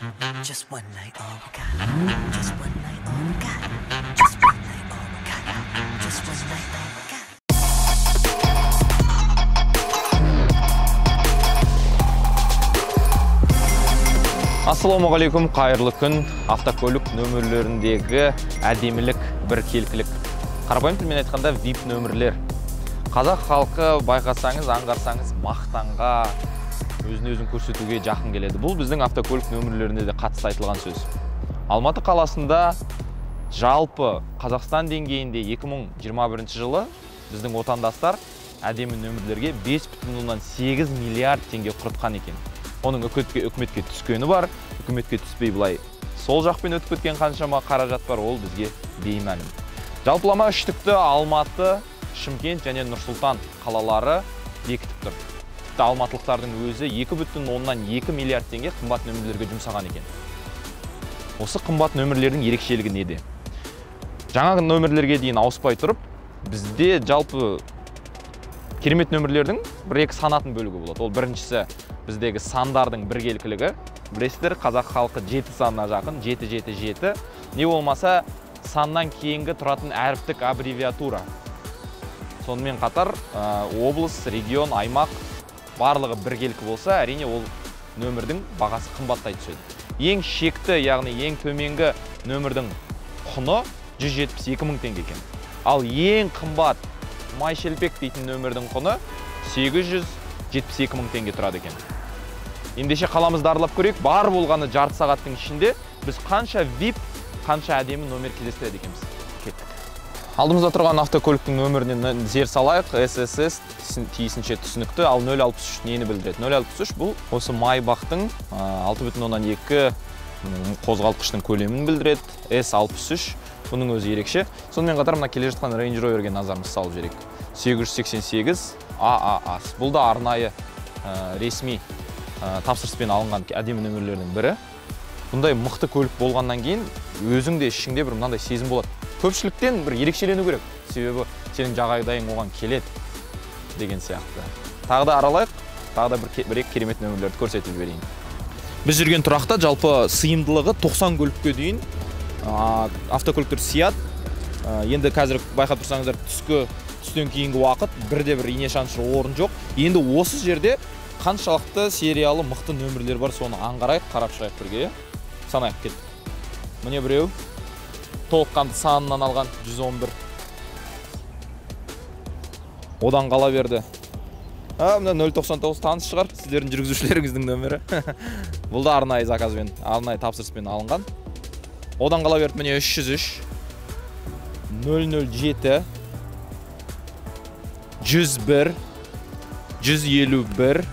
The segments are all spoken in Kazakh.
Just one night, all we got. Just one night, all we got. Just one night, all we got. Just one night, all we got. Ассаламу алейкум, қайырлы күн. Автокөлік нөмірлеріндегі әдемілік, біркелкілік. Қарапайым тілмен айтқанда VIP нөмірлер. Қазақ халқы байқасаңыз, аңғарсаңыз, мақтанға, өзін көрсетуге жақын келеді. Бұл біздің автокөлік нөмірлерінде де қатысты айтылған сөз. Алматы қаласында жалпы Қазақстан деңгейінде 2021 жылы біздің отандастар әдемі нөмірлерге 5,8 миллиард теңге құртқан екен. Оның үкіметке түскені бар, үкіметке түспей бұлай сол жақпен өтіп кеткен қаншама қаражат бар, ол бізге беймәлім. Жалпылама үштікті Алматы, Шымкент және Нұр-Сұлтан қалалары бекітіп тұр. Тіпті алматылықтардың өзі 2,2 миллиард теңге қымбат нөмірлерге жұмсаған екен. Осы қымбат нөмірлердің ерекшелігі неде? Жаңа нөмірлерге дейін ауыспай тұрып, бізде жалпы керемет нөмірлердің бір-екі санатын бөлігі болады. Ол біріншісі біздегі сандардың біркелкілігі. Білесіздер, қазақ халқы 7 санына жақын, 777. Не болмаса саннан кейінгі тұратын әріптік аббревиатура. Сонымен қатар облыс, регион, аймақ барлығы біркелкі болса, әрине ол нөмірдің бағасы қымбаттай түседі. Ең шекті, яғни ең төменгі нөмірдің құны 172 мың теңге екен. Ал ең қымбат Майшелпек дейтін нөмірдің құны 872 мың теңге тұрады екен. Ендеше қаламызды аралап көрейік, бар болғаны жарты сағаттың ішінде біз қанша VIP, қанша әдемі нөмір кездестіреді екенбіз. Кеттік. Алдымызда тұрған автокөліктің нөмірінен зер салайық. SSS тиісінше түсінікті, ал 063 нені білдіреді? 063 бұл осы Майбақтың 6,2 қозғалтқыштың көлемін білдіреді. S63 бұның өзі ерекше. Сонымен қатар мына келе жатқан Range Rover'ге назарымыз салып жіберейік. 888 AAA. Бұл да арнайы ресми тапсырыспен алынған әдемі нөмірлердің бірі. Бұндай мықты көлік болғаннан кейін өзіңде ішіңде бір мынандай сезім болады. Көпшіліктен бір ерекшелену керек. Себебі сенің жағдайың оған келеді деген сияқты. Тағы да аралайық, тағы да бір-екі керемет нөмірлерді көрсетіп берейін. Біз жүрген тұрақта жалпы сыйымдылығы 90 көлікке дейін автокөліктер сияды. Енді қазір байқап тұрсаңыздар, түстен кейінгі уақыт бірде-бір ине шаншыр орын жоқ. Енді осы жерде қаншалықты сериалы мықты нөмірлер бар, соны аңғарайық, қарап шығайық бірге. Санайық кеттік. Міне біреу толыққанды санынан алған 111. Одан қала берді. Мына 099 таныс шығар, сіздердің жүргізушілеріңіздің нөмірі. Бұл да арнайы заказбен, арнайы тапсырыспен алынған. Одан қала берді, міне 303, 007, 101, 151,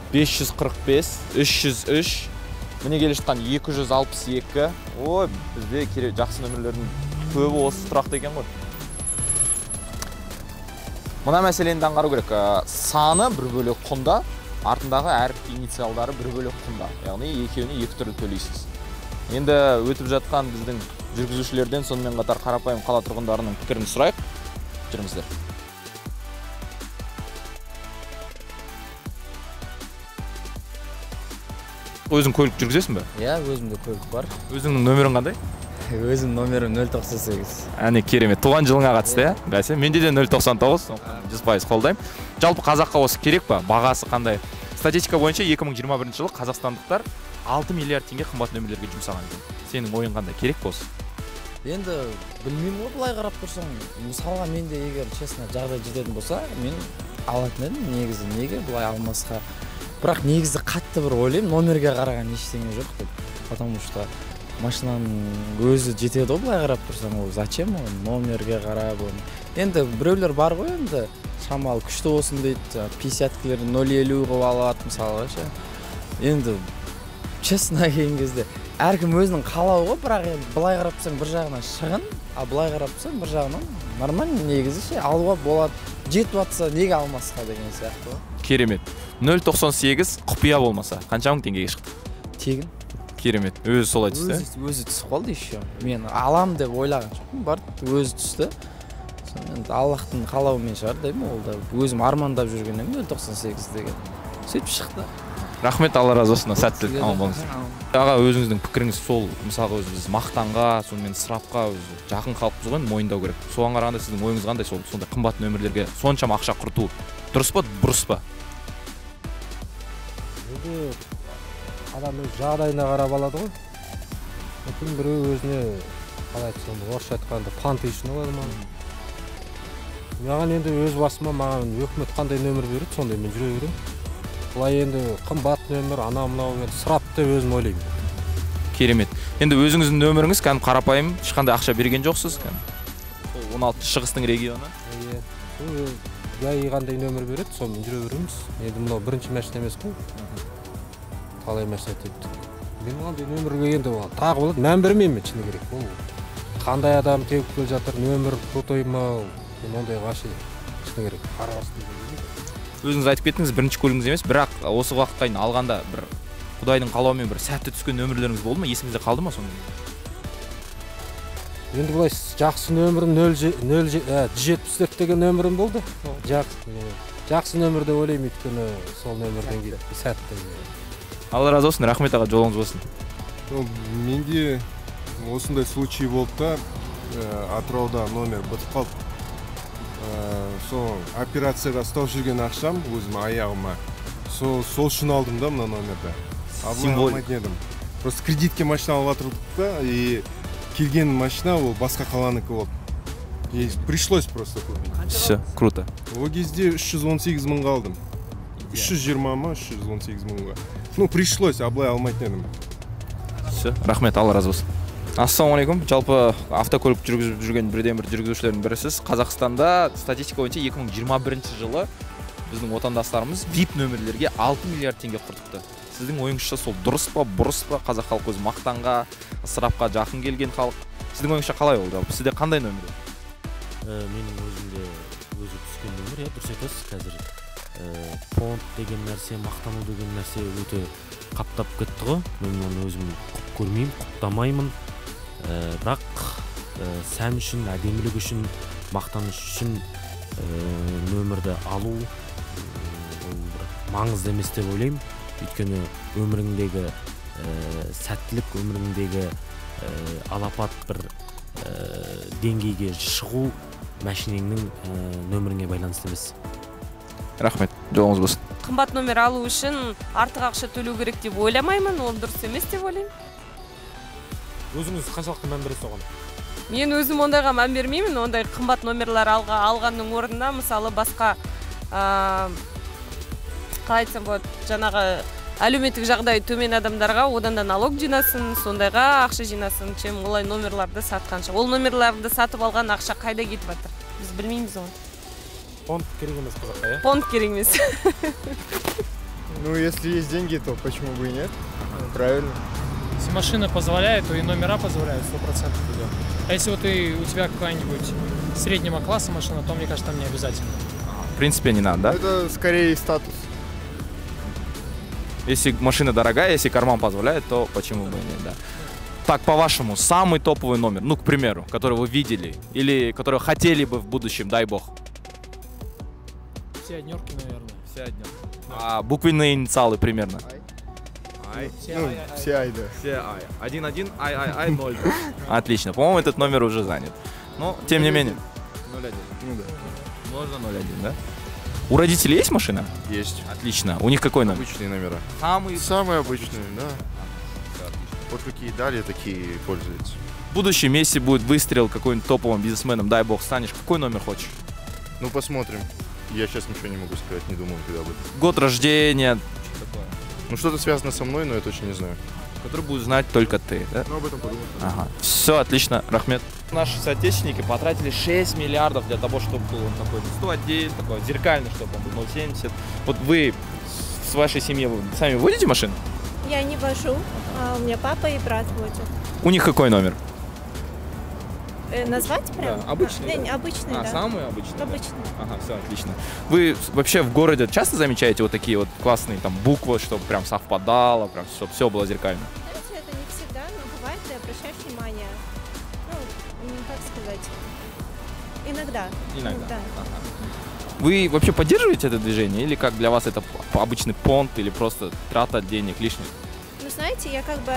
545, 303, міне келе жатқан 262. Ой, бізде жақсы нөмірлердің көбі осы тұрақты екен ғой. Мұна мәселені аңғару керек. Саны бір бөлек құнда, артындағы әріп инициалдары бір бөлек құнда. Яғни екеуіне екі түрлі төлейсіз. Енді өтіп жатқан біздің жүргізушілерден, сонымен қатар қарапайым қала тұрғындарының пікірін сұрайық. Жүріңіздер. Өзің көлік жүргізесің бе? Иә, өзімде көлік бар. Өзіңнің нөмірің қандай? Өзім нөмірім 098. Әне керемет. Туған жылыңа қатысты, иә? Бәсе, менде де 099, 100% қолдаймын. Жалпы қазаққа осы керек па? Бағасы қандай? Статистика бойынша 2021 жылы қазақстандықтар 6 миллиард теңге қымбат нөмірлерге жұмсаған екен. Сенің ойың қандай? Керек па осы? Енді білмеймін ғой, былай қарап тұрсаң, мысалға менде егер честно жағдай жететін болса, мен алатын едім негізі. Неге бұлай алмасқа? Бірақ негізі қатты бір ойлаймын, номерге қараған ештеңе жоқ деп. Потому что машинаның өзі жетеді ғой, былай қарап тұрсаң, ол зачем ол номерге қарап? Енді біреулер бар ғой, енді шамалы күшті болсын дейді, 50-кілер 050 қылып алады мысалға ше. Енді честно келген кезде әркім өзінің қалауы ғой, бірақ енді былай қарап тұрсаң бір жағынан шығын, а былай қарап тұрсаң бір жағынан нормально негізі ше, алуға болады. Жетіп жатса неге алмасқа деген сияқты ғой. Керемет. 098 құпия болмаса, қанша мың теңгеге шықты? Тегін. Керемет. Өзі солай түсті? Өзі түсіп қалды еще. Мен алам деп ойлаған жоқпын, бар, өзі түсті. енді Аллахтың қалауымен шығар деймін, ол да өзім армандап жүрген едім 98 деген. Сөйтіп шықты. Рахмет, Алла разы болсын, сәттілік, аман болыңыз. Аға, өзіңіздің пікіріңіз сол, мысалға біз мақтанға, сонымен ысырапқа жақын халықпыз ғой, мойындау керек. Соған қарағанда сіздің ойыңыз қандай, сондай қымбат нөмірлерге соншама ақша құрту дұрыс па, бұрыс па? Енді адам өз жағдайына қарап алады ғой. Мүмкін біреу өзіне қалай айтсам, орысша айтқанда панты үшін алады ма? Маған енді өз басыма маған өкімет қандай нөмір береді, сондай мен жүре беремін. Бұлай енді қымбат нөмір, ана-мынау сұрап деп өзім ойлаймын. Керемет. Енді өзіңіздің нөміріңіз кәдімгі қарапайым, ешқандай ақша берген жоқсыз? 16 шығыстың регионы. Иә. Яй қандай нөмір береді, сонымен жүре береміз. Енді мынау бірінші машина емес қой. Талай машина тепті. Мен қандай нөмірге енді тағы болады, мән бермеймін шыны керек. Ол қандай адам теуіп келе жатыр, нөмір крутой ма, мен ондай ғаши шыны керек. Өзіңіз айтып кеттіңіз, бірінші көлігіңіз емес, бірақ осы уақытқа дейін алғанда бір Құдайдың қалауымен бір сәтті түскен нөмірлеріңіз болды ма? Есіңізде қалды ма сонда? Енді бұлай жақсы нөмірім 174 деген нөмірім болды. Жақсы нөмірді ойлаймын, өйткені сол нөмірден кейін сәтті. Алла разы болсын, рахмет аға, жолыңыз болсын. Менде осындай случай болды да, Атырауда номер бітіп қалды. Сол операцияға ұстап жүрген ақшам өзім аяғыма. Сол үшін алдым да мына номерді. Алмайтын едім. Просто кредитке машина алып жатырдық та, и келген машина ол басқа қаланыкі болды. И пришлось просто купить. Все, круто. Ол кезде 318 мыңға алдым. 320 ма, 318 мыңға. Ну, пришлось, аблай алмайтын едім. Все, рахмет, Алла разы болсын. Ассалаумағалейкум. Жалпы автокөлік жүргізіп жүрген бірден бір жүргізушілердің бірісіз. Қазақстанда статистика бойынша 2021 жылы біздің отандастарымыз VIP нөмірлерге 6 миллиард теңге құртыпты. Сіздің ойыңызша сол дұрыс па, бұрыс па? Қазақ халқы өзі мақтанға, ысырапқа жақын келген халық. Сіздің ойыңызша қалай ол жалпы? Сізде қандай нөмір? Менің өзімде өзі түскен нөмір, дұрыс айтасыз. Қазір понт деген нәрсе, мақтану деген нәрсе өте қаптап кетті ғой. Мен оны өзім құп көрмеймін, құптамаймын. Бірақ сән үшін, әдемілік үшін, мақтаныш үшін нөмірді алу маңызды емес деп ойлаймын. Өйткені өміріңдегі сәттілік, өміріңдегі алапат бір деңгейге шығу машинеңнің нөміріңе байланысты емес. Рахмет, жолыңыз болсын. Қымбат нөмір алу үшін артық ақша төлеу керек деп ойламаймын, ол дұрыс емес деп ойлаймын. Өзіңіз қаншалықты мән бересіз оған? Мен өзім ондайға мән бермеймін, ондай қымбат нөмірлер алғанның орнына, мысалы басқа қалай айтсам болады, жаңағы әлеуметтік жағдайы төмен адамдарға одан да налог жинасын, сондайға ақша жинасын, чем олай номерларды сатқанша. Ол номерларды сатып алған ақша қайда кетіп жатыр? Біз білмейміз оны. Понт керек емес қазаққа, иә? Понт керек емес. Ну, если есть деньги, то почему бы и нет? Правильно. Если машина позволяет, то и номера позволяют, 100% идет. А если вот у тебя какая-нибудь среднего класса машина, то, мне кажется, там не обязательно. В принципе, не надо, да? Это скорее статус. Если машина дорогая, если карман позволяет, то почему бы и нет, да. Так, по-вашему, самый топовый номер, ну, к примеру, который вы видели, или который хотели бы в будущем, дай бог? Все однерки, наверное. Все однерки. А буквенные инициалы примерно? Ай. Ну, все ай, да. Все ай. 1-1, ай, 0. Отлично. По-моему, этот номер уже занят. Но, тем не менее. 0-1. Ну да. Можно 0-1, да? У родителей есть машина? Есть. Отлично. У них какой номер? Обычные номера. Самые обычные, да. Вот какие дали, такие пользуются. В будущем, если будет выстрел какой-нибудь топовым бизнесменом, дай бог, станешь, какой номер хочешь? Ну, посмотрим. Я сейчас ничего не могу сказать, не думаю, когда будет. Год рождения. Ну, что-то связано со мной, но я точно не знаю. Который будет знать только ты, да? Ну, об этом подумать. Ага. Все, отлично, Рахмет. Наши соотечественники потратили 6 миллиардов для того, чтобы был он такой 101, такой зеркальный, чтобы он был 0,70. Вот вы с вашей семьей вы сами водите машину? Я не вожу, а у меня папа и брат водят. У них какой номер? Назвать прям? Да, обычный. Да? Обычный, да. Самый обычный? Обычный. Да? Ага, все, отлично. Вы вообще в городе часто замечаете вот такие вот классные там буквы, чтобы прям совпадало, прям, чтобы все было зеркально? Знаете, это не всегда, но бывает, ты обращаешь внимание. Ну, как сказать. Иногда. Иногда. Да. Вы вообще поддерживаете это движение, или как для вас это обычный понт, или просто трата денег лишних? Ну, знаете, я как бы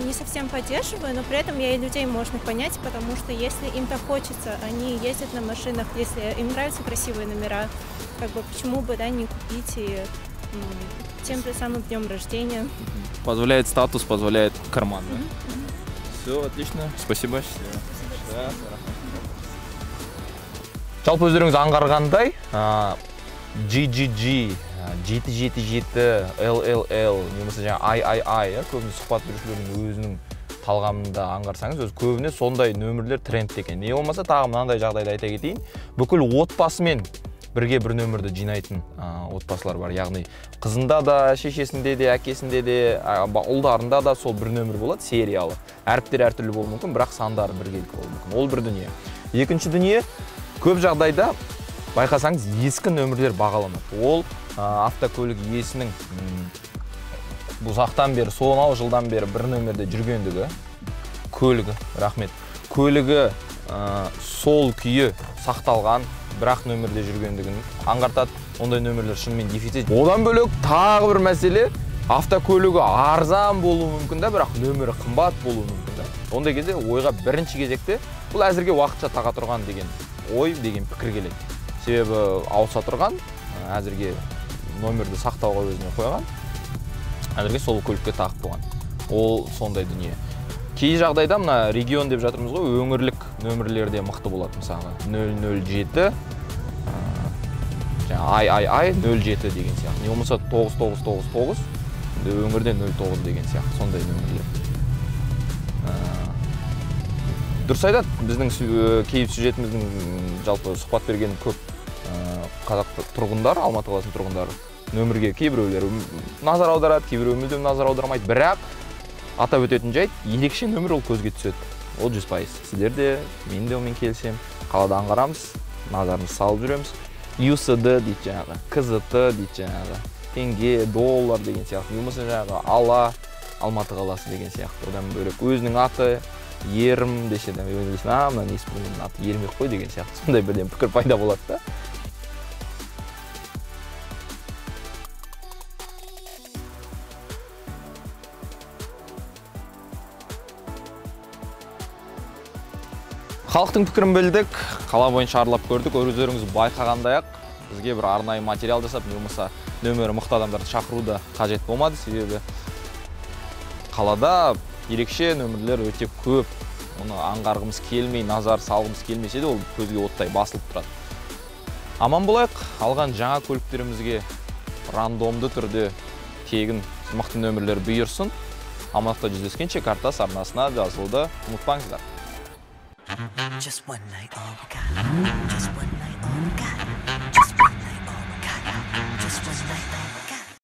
не совсем поддерживаю, но при этом я и людей можно понять, потому что если им так хочется, они ездят на машинах, если им нравятся красивые номера, как бы почему бы, да, не купить и тем же самым днем рождения. Позволяет статус, позволяет карман, да? Все, отлично. Спасибо. Жалпы өздеріңіз аңғарғандай, GGG, 777, LLL, немесе жаңа III, көбіне сұхбат берушілердің өзінің талғамында аңғарсаңыз, өз көбіне сондай нөмірлер тренд екен. Не болмаса тағы мынандай жағдайды айта кетейін, бүкіл отбасымен бірге бір нөмірді жинайтын отбасылар бар. Яғни қызында да, шешесінде де, әкесінде де, ұлдарында да сол бір нөмір болады, сериялы. Әріптер әртүрлі болуы мүмкін, бірақ сандары біркелкі болуы мүмкін. Ол бір дүние. Екінші дүние, көп жағдайда байқасаңыз ескі нөмірлер бағаланады. Ол автокөлік иесінің бұзақтан бері, сонау жылдан бері бір нөмірде жүргендігі, көлігі, рахмет, көлігі сол күйі сақталған, бірақ нөмірде жүргендігін аңғартады. Ондай нөмірлер шынымен дефицит. Одан бөлек тағы бір мәселе, автокөлігі арзан болуы мүмкін да, бірақ нөмірі қымбат болуы мүмкін да. Ондай кезде ойға бірінші кезекте бұл әзірге уақытша таға тұрған деген ой, деген пікір келеді. Себебі ауыса тұрған, әзірге нөмірді сақтауға өзіне қойған, әзірге сол көлікке тағып қойған. Ол сондай дүние. Кей жағдайда мына регион деп жатырмыз ғой, өңірлік нөмірлерде мықты болады. Мысалы 007, II 07 деген сияқты. Не болмаса 9999, өңірде 09 деген сияқты. Сондай нөмірлер. Дұрыс айтады, біздің кейіп сюжетіміздің жалпы сұхбат берген көп қазақ тұрғындар, Алматы қаласының тұрғындары нөмірге кейбіреулері назар аударады, кейбіреу мүлдем назар аудармайды. Бірақ атап өтетін жайт, ерекше нөмір ол көзге түседі. Ол 100%. Сіздер де, мен де онымен келісем. Қалада аңғарамыз, назарымызды салып жүреміз. USD дейді жаңағы, КЗТ дейді жаңағы, теңге, доллар деген сияқты. Болмаса жаңағы Ала, Алматы қаласы деген сияқты. Одан бөлек өзінің аты Ерім десе де, мына несі бұның аты Ермек қой деген сияқты. Сондай бірден пікір пайда болады да. Халықтың пікірін білдік, қала бойынша аралап көрдік. Өздеріңіз байқағандай-ақ бізге бір арнайы материал жасап, не болмаса нөмірі мықты адамдарды шақыру да қажет болмады. Себебі қалада ерекше нөмірлер өте көп. Оны аңғарғымыз келмей, назар салғымыз келмесе де, ол көзге оттай басылып тұрады. Аман болайық, алған жаңа көліктерімізге рандомды түрде тегін мықты нөмірлер бұйырсын. Амандықта жүздескенше Картас арнасына жазылуды ұмытпаңыздар. Just one night, all we got. Just one night.